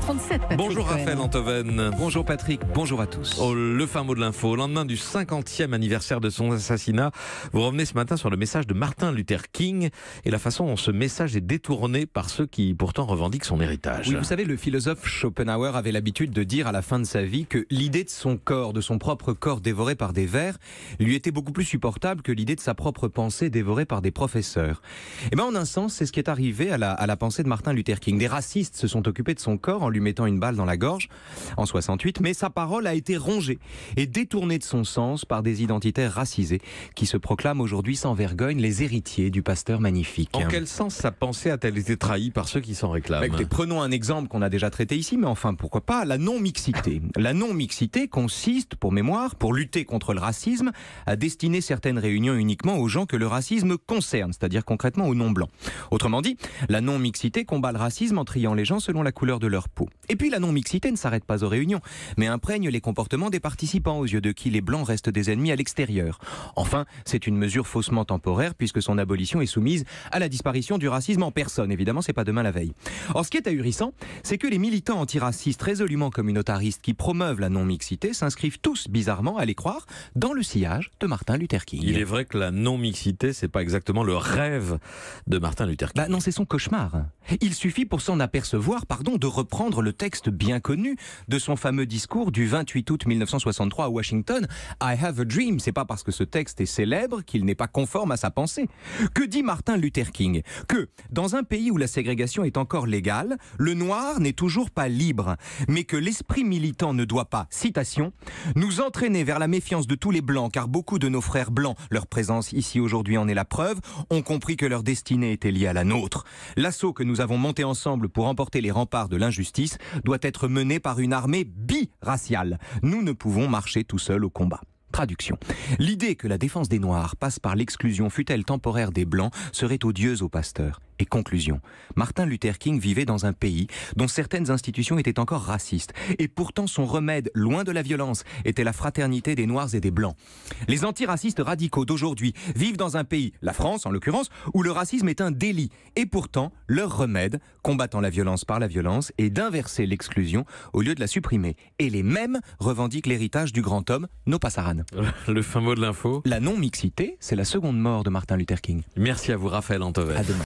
7h37. Patrick Bonjour Cohen. Raphaël Antoven. Bonjour Patrick, bonjour à tous. Oh, le fin mot de l'info. Au lendemain du 50e anniversaire de son assassinat, vous revenez ce matin sur le message de Martin Luther King et la façon dont ce message est détourné par ceux qui pourtant revendiquent son héritage. Oui, vous savez, le philosophe Schopenhauer avait l'habitude de dire à la fin de sa vie que l'idée de son corps, de son propre corps dévoré par des vers, lui était beaucoup plus supportable que l'idée de sa propre pensée dévorée par des professeurs. Et bien en un sens, c'est ce qui est arrivé à la pensée de Martin Luther King. Des racistes se sont occupés de son corps en lui mettant une balle dans la gorge en 68, mais sa parole a été rongée et détournée de son sens par des identitaires racisés qui se proclament aujourd'hui sans vergogne les héritiers du pasteur magnifique. En quel sens sa pensée a-t-elle été trahie par ceux qui s'en réclament? Écoutez, prenons un exemple qu'on a déjà traité ici, mais enfin pourquoi pas, la non-mixité. La non-mixité consiste, pour mémoire, pour lutter contre le racisme, à destiner certaines réunions uniquement aux gens que le racisme concerne, c'est-à-dire concrètement aux non-blancs. Autrement dit, la non-mixité combat le racisme en triant les gens selon la couleur de leur peau. Et puis la non-mixité ne s'arrête pas aux réunions, mais imprègne les comportements des participants aux yeux de qui les blancs restent des ennemis à l'extérieur. Enfin, c'est une mesure faussement temporaire puisque son abolition est soumise à la disparition du racisme en personne. Évidemment, c'est pas demain la veille. Or, ce qui est ahurissant, c'est que les militants antiracistes résolument communautaristes qui promeuvent la non-mixité s'inscrivent tous, bizarrement, à les croire, dans le sillage de Martin Luther King. Il est vrai que la non-mixité, c'est pas exactement le rêve de Martin Luther King. Bah non, c'est son cauchemar. Il suffit pour s'en apercevoir, de reprendre le texte bien connu de son fameux discours du 28 août 1963 à Washington. I have a dream. C'est pas parce que ce texte est célèbre qu'il n'est pas conforme à sa pensée. Que dit Martin Luther King? Que, dans un pays où la ségrégation est encore légale, le noir n'est toujours pas libre, mais que l'esprit militant ne doit pas, citation, nous entraîner vers la méfiance de tous les blancs, car beaucoup de nos frères blancs, leur présence ici aujourd'hui en est la preuve, ont compris que leur destinée était liée à la nôtre. L'assaut que nous avons monté ensemble pour emporter les remparts de l'injustice doit être mené par une armée biraciale. Nous ne pouvons marcher tout seuls au combat. Traduction. L'idée que la défense des Noirs passe par l'exclusion fût-elle temporaire des Blancs serait odieuse aux pasteurs. Et conclusion. Martin Luther King vivait dans un pays dont certaines institutions étaient encore racistes. Et pourtant son remède, loin de la violence, était la fraternité des Noirs et des Blancs. Les antiracistes radicaux d'aujourd'hui vivent dans un pays, la France en l'occurrence, où le racisme est un délit. Et pourtant, leur remède, combattant la violence par la violence, est d'inverser l'exclusion au lieu de la supprimer. Et les mêmes revendiquent l'héritage du grand homme, No Pasaran. Le fin mot de l'info. La non-mixité, c'est la seconde mort de Martin Luther King. Merci à vous Raphaël Antoven. À demain.